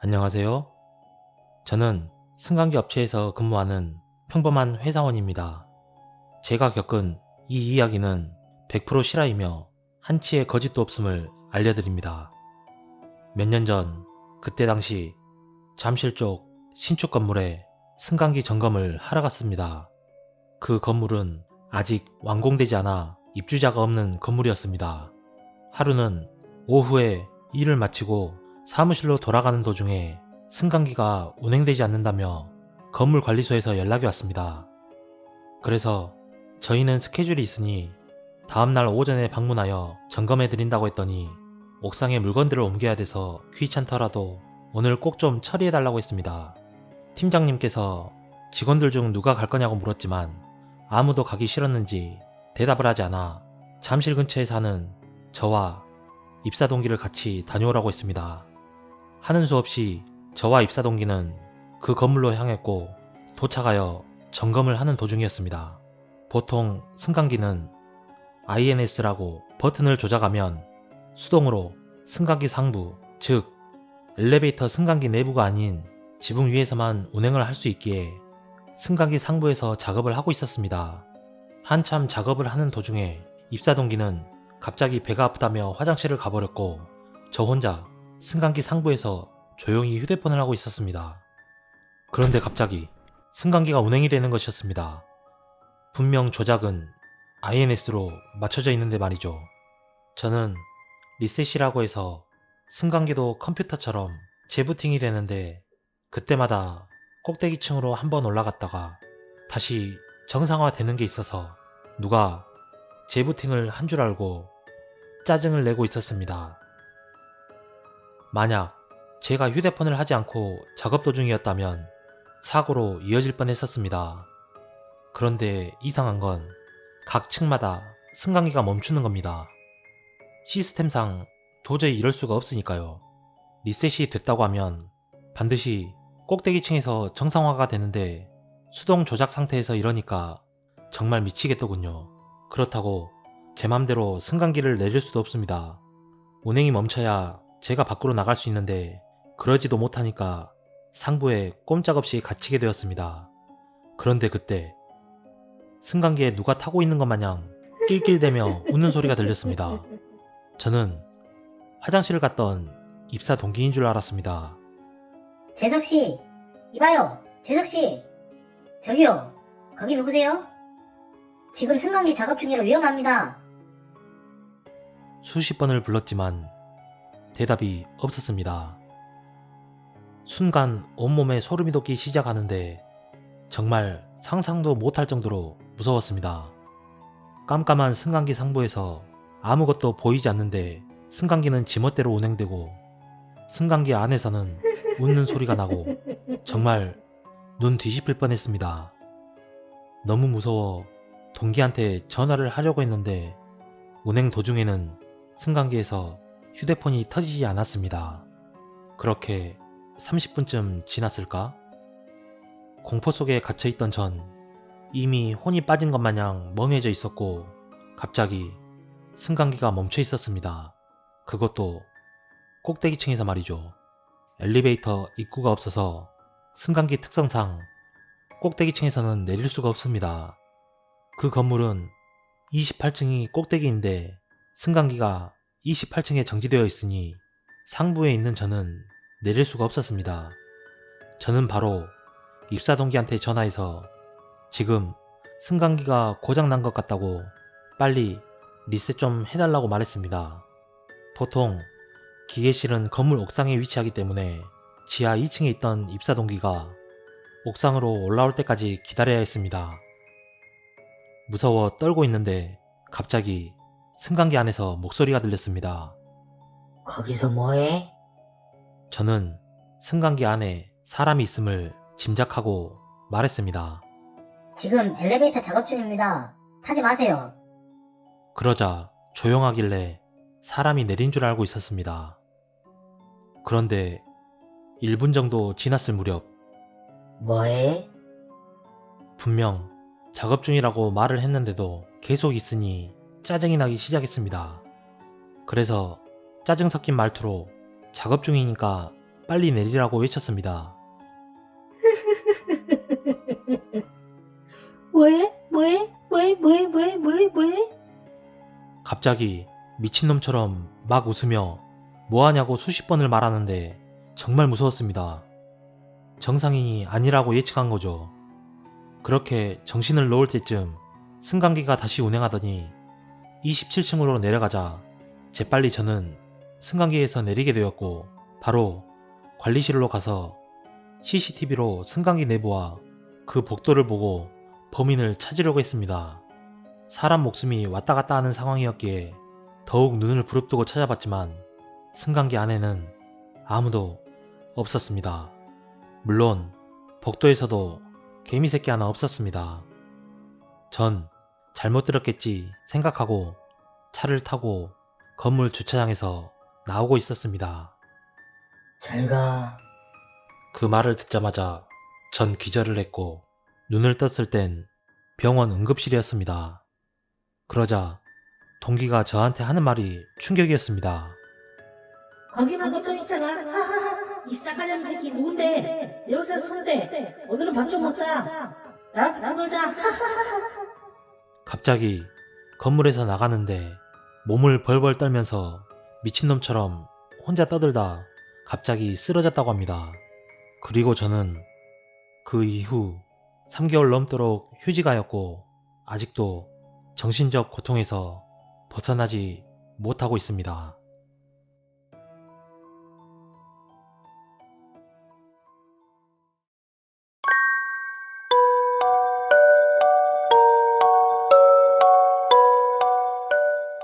안녕하세요. 저는 승강기 업체에서 근무하는 평범한 회사원입니다. 제가 겪은 이 이야기는 100% 실화이며 한치의 거짓도 없음을 알려드립니다. 몇 년 전, 그때 당시 잠실 쪽 신축 건물에 승강기 점검을 하러 갔습니다. 그 건물은 아직 완공되지 않아 입주자가 없는 건물이었습니다. 하루는 오후에 일을 마치고 사무실로 돌아가는 도중에 승강기가 운행되지 않는다며 건물 관리소에서 연락이 왔습니다. 그래서 저희는 스케줄이 있으니 다음날 오전에 방문하여 점검해 드린다고 했더니 옥상에 물건들을 옮겨야 돼서 귀찮더라도 오늘 꼭 좀 처리해 달라고 했습니다. 팀장님께서 직원들 중 누가 갈 거냐고 물었지만 아무도 가기 싫었는지 대답을 하지 않아 잠실 근처에 사는 저와 입사 동기를 같이 다녀오라고 했습니다. 하는 수 없이 저와 입사 동기는 그 건물로 향했고 도착하여 점검을 하는 도중이었습니다. 보통 승강기는 INS라고 버튼을 조작하면 수동으로 승강기 상부, 즉 엘리베이터 승강기 내부가 아닌 지붕 위에서만 운행을 할 수 있기에 승강기 상부에서 작업을 하고 있었습니다. 한참 작업을 하는 도중에 입사 동기는 갑자기 배가 아프다며 화장실을 가버렸고 저 혼자 승강기 상부에서 조용히 휴대폰을 하고 있었습니다. 그런데 갑자기 승강기가 운행이 되는 것이었습니다. 분명 조작은 INS로 맞춰져 있는데 말이죠. 저는 리셋이라고 해서 승강기도 컴퓨터처럼 재부팅이 되는데 그때마다 꼭대기층으로 한번 올라갔다가 다시 정상화되는 게 있어서 누가 재부팅을 한 줄 알고 짜증을 내고 있었습니다. 만약 제가 휴대폰을 하지 않고 작업 도중이었다면 사고로 이어질 뻔했었습니다. 그런데 이상한 건 각 층마다 승강기가 멈추는 겁니다. 시스템상 도저히 이럴 수가 없으니까요. 리셋이 됐다고 하면 반드시 꼭대기층에서 정상화가 되는데 수동 조작 상태에서 이러니까 정말 미치겠더군요. 그렇다고 제 맘대로 승강기를 내릴 수도 없습니다. 운행이 멈춰야 제가 밖으로 나갈 수 있는데 그러지도 못하니까 상부에 꼼짝없이 갇히게 되었습니다. 그런데 그때 승강기에 누가 타고 있는 것 마냥 낄낄대며 웃는 소리가 들렸습니다. 저는 화장실을 갔던 입사 동기인 줄 알았습니다. 재석씨, 이봐요. 재석씨. 저기요. 거기 누구세요? 지금 승강기 작업 중이라 위험합니다. 수십 번을 불렀지만 대답이 없었습니다. 순간 온몸에 소름이 돋기 시작하는데 정말 상상도 못할 정도로 무서웠습니다. 깜깜한 승강기 상부에서 아무것도 보이지 않는데 승강기는 지멋대로 운행되고 승강기 안에서는 웃는 소리가 나고 정말 눈 뒤집힐 뻔했습니다. 너무 무서워 동기한테 전화를 하려고 했는데 운행 도중에는 승강기에서 휴대폰이 터지지 않았습니다. 그렇게 30분쯤 지났을까? 공포 속에 갇혀있던 전 이미 혼이 빠진 것 마냥 멍해져 있었고 갑자기 승강기가 멈춰 있었습니다. 그것도 꼭대기층에서 말이죠. 엘리베이터 입구가 없어서 승강기 특성상 꼭대기층에서는 내릴 수가 없습니다. 그 건물은 28층이 꼭대기인데 승강기가 28층에 정지되어 있으니 상부에 있는 저는 내릴 수가 없었습니다. 저는 바로 입사 동기한테 전화해서 지금 승강기가 고장난 것 같다고 빨리 리셋 좀 해달라고 말했습니다. 보통 기계실은 건물 옥상에 위치하기 때문에 지하 2층에 있던 입사 동기가 옥상으로 올라올 때까지 기다려야 했습니다. 무서워 떨고 있는데 갑자기 승강기 안에서 목소리가 들렸습니다. 거기서 뭐해? 저는 승강기 안에 사람이 있음을 짐작하고 말했습니다. 지금 엘리베이터 작업 중입니다. 타지 마세요. 그러자 조용하길래 사람이 내린 줄 알고 있었습니다. 그런데 1분 정도 지났을 무렵 뭐해? 분명 작업 중이라고 말을 했는데도 계속 있으니 짜증이 나기 시작했습니다. 그래서 짜증 섞인 말투로 작업 중이니까 빨리 내리라고 외쳤습니다. 뭐해? 갑자기 미친놈처럼 막 웃으며 뭐하냐고 수십 번을 말하는데 정말 무서웠습니다. 정상인이 아니라고 예측한 거죠. 그렇게 정신을 놓을 때쯤 승강기가 다시 운행하더니 27층으로 내려가자 재빨리 저는 승강기에서 내리게 되었고 바로 관리실로 가서 CCTV로 승강기 내부와 그 복도를 보고 범인을 찾으려고 했습니다. 사람 목숨이 왔다 갔다 하는 상황이었기에 더욱 눈을 부릅뜨고 찾아봤지만 승강기 안에는 아무도 없었습니다. 물론 복도에서도 개미새끼 하나 없었습니다. 전 잘못 들었겠지 생각하고 차를 타고 건물 주차장에서 나오고 있었습니다. 잘 가. 그 말을 듣자마자 전 기절을 했고 눈을 떴을 땐 병원 응급실이었습니다. 그러자 동기가 저한테 하는 말이 충격이었습니다. 거기 말고 또 있잖아. 하하하. 이 싸가지 없는 새끼 누군데? 내 옷에 손대. 오늘은 밥 좀 먹자. 나랑 같이 놀자. 갑자기 건물에서 나가는데 몸을 벌벌 떨면서 미친놈처럼 혼자 떠들다 갑자기 쓰러졌다고 합니다. 그리고 저는 그 이후 3개월 넘도록 휴직하였고 아직도 정신적 고통에서 벗어나지 못하고 있습니다.